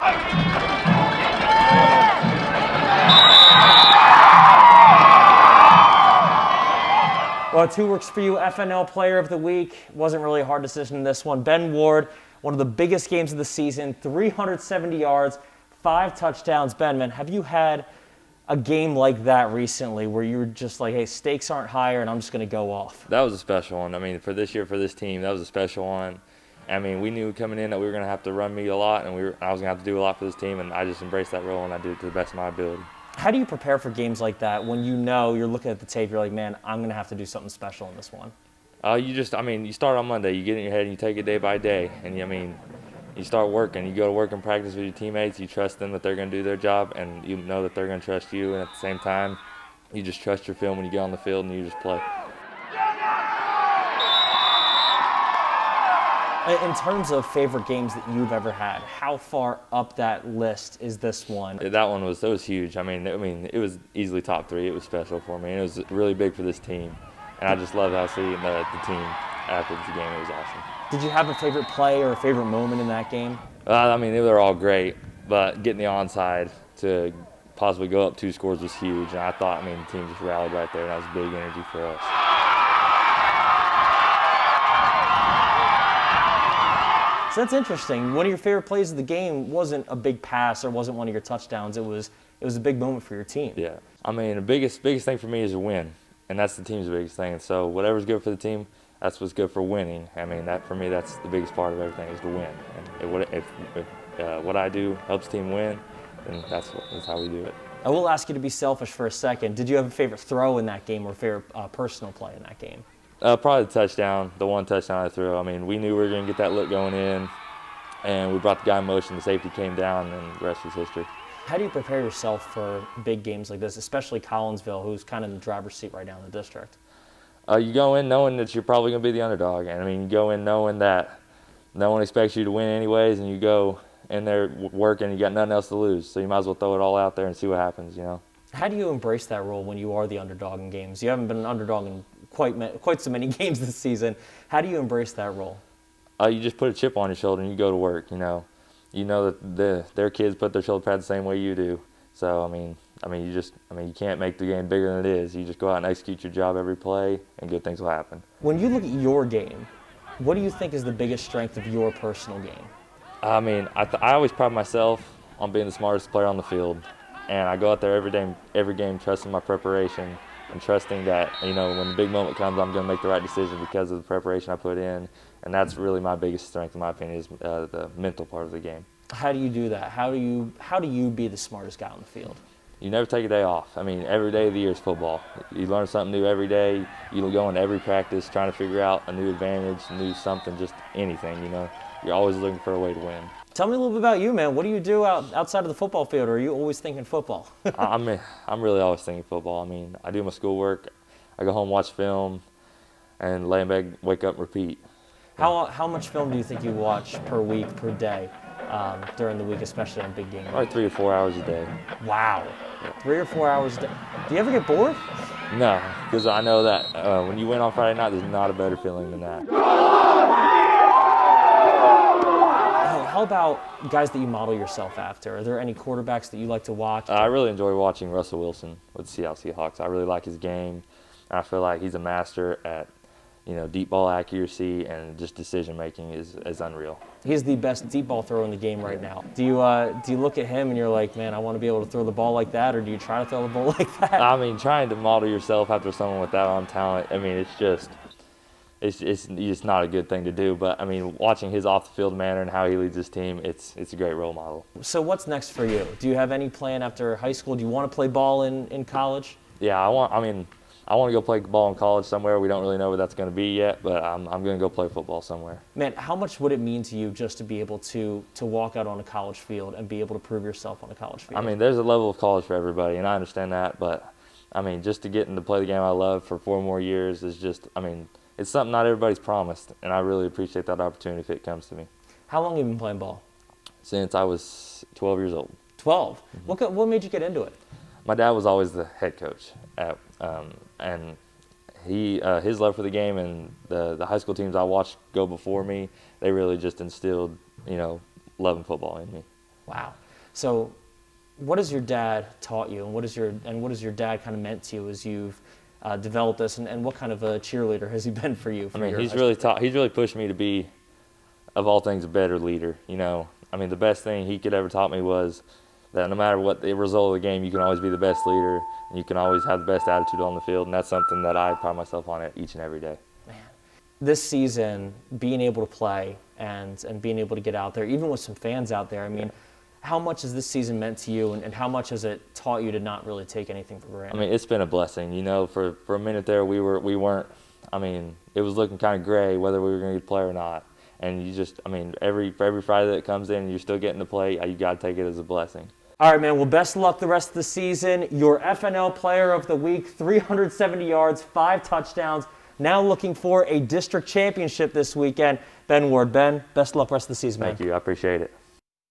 Well, it's Who Works For You FNL Player of the Week. Wasn't really a hard decision in this one. Ben Ward, one of the biggest games of the season, 370 yards, 5 touchdowns. Ben, man, have you had a game like that recently where you were just like, hey, stakes aren't higher and I'm just going to go off? That was a special one. I mean, for this year, for this team, that was a special one. I mean, we knew coming in that we were going to have to run me a lot, and I was going to have to do a lot for this team, and I just embraced that role, and I did it to the best of my ability. How do you prepare for games like that when you know you're looking at the tape, you're like, man, I'm going to have to do something special in this one? You start on Monday, you get in your head and you take it day by day, and you start working. You go to work and practice with your teammates, you trust them that they're going to do their job, and you know that they're going to trust you, and at the same time, you just trust your film when you get on the field and you just play. In terms of favorite games that you've ever had, how far up that list is this one? That one was huge. I mean, it was easily top 3. It was special for me, and it was really big for this team. And I just love how seeing the team after the game. It was awesome. Did you have a favorite play or a favorite moment in that game? They were all great, but getting the onside to possibly go up 2 scores was huge. And I thought, the team just rallied right there, and that was big energy for us. So that's interesting. One of your favorite plays of the game wasn't a big pass or wasn't one of your touchdowns. It was a big moment for your team. Yeah. The biggest thing for me is a win, and that's the team's biggest thing. And so whatever's good for the team, that's what's good for winning. That for me, that's the biggest part of everything is to win. And if what I do helps the team win, then that's how we do it. I will ask you to be selfish for a second. Did you have a favorite throw in that game or favorite personal play in that game? Probably the touchdown, the one touchdown I threw. We knew we were going to get that look going in, and we brought the guy in motion. The safety came down, and the rest was history. How do you prepare yourself for big games like this, especially Collinsville, who's kind of in the driver's seat right now in the district? You go in knowing that you're probably going to be the underdog. And, you go in knowing that no one expects you to win anyways, and you go in there working, you got nothing else to lose. So you might as well throw it all out there and see what happens, How do you embrace that role when you are the underdog in games? You haven't been an underdog in quite so many games this season. How do you embrace that role? You just put a chip on your shoulder and you go to work. You know that their kids put their shoulder pads the same way you do. So you can't make the game bigger than it is. You just go out and execute your job every play, and good things will happen. When you look at your game, what do you think is the biggest strength of your personal game? I always pride myself on being the smartest player on the field, and I go out there every game, trusting my preparation and trusting that when the big moment comes, I'm going to make the right decision because of the preparation I put in. And that's really my biggest strength, in my opinion, is the mental part of the game. How do you do that? How do you be the smartest guy on the field? You never take a day off. Every day of the year is football. You learn something new every day. You go into every practice trying to figure out a new advantage, something, just anything, You're always looking for a way to win. Tell me a little bit about you, man. What do you do outside of the football field, or are you always thinking football? I'm really always thinking football. I do my schoolwork. I go home, watch film, and lay in bed, wake up, repeat. How much film do you think you watch per week, per day, during the week, especially on big games? Probably 3 or 4 hours a day. Wow. Yeah. 3 or 4 hours a day. Do you ever get bored? No, because I know that when you win on Friday night, there's not a better feeling than that. How about guys that you model yourself after? Are there any quarterbacks that you like to watch? I really enjoy watching Russell Wilson with the Seattle Seahawks. I really like his game. I feel like he's a master at deep ball accuracy, and just decision making is unreal. He's the best deep ball thrower in the game right now. Do you look at him and you're like, man, I want to be able to throw the ball like that, or do you try to throw the ball like that? Trying to model yourself after someone with that arm talent, it's not a good thing to do. But watching his off the field manner and how he leads his team, it's a great role model. So what's next for you? Do you have any plan after high school? Do you want to play ball in college? Yeah, I want to go play ball in college somewhere. We don't really know where that's going to be yet, but I'm going to go play football somewhere. Man, how much would it mean to you just to be able to walk out on a college field and be able to prove yourself on a college field? There's a level of college for everybody, and I understand that, but just to get to play the game I love for 4 more years is just, it's something not everybody's promised, and I really appreciate that opportunity if it comes to me. How long have you been playing ball? Since I was 12 years old. 12? Mm-hmm. What made you get into it? My dad was always the head coach and his love for the game and the high school teams I watched go before me, they really just instilled, loving football in me. Wow. So what has your dad taught you, and what has your dad kind of meant to you as you've developed this, and what kind of a cheerleader has he been for you? I mean, he's really pushed me to be, of all things, a better leader. You know, I mean, the best thing he could ever taught me was that no matter what the result of the game, you can always be the best leader, and you can always have the best attitude on the field, and that's something that I pride myself on each and every day. Man, this season, being able to play and being able to get out there, even with some fans out there, I mean, how much has this season meant to you, and how much has it taught you to not really take anything for granted? I mean, it's been a blessing. You know, for a minute there, we weren't. I mean, it was looking kind of gray whether we were going to play or not. And you just, I mean, for every Friday that comes in, and you're still getting to play. You got to take it as a blessing. All right, man. Well, best of luck the rest of the season. Your FNL Player of the Week, 370 yards, 5 touchdowns. Now looking for a district championship this weekend. Ben Ward. Ben, best of luck rest of the season, man. Thank you. I appreciate it.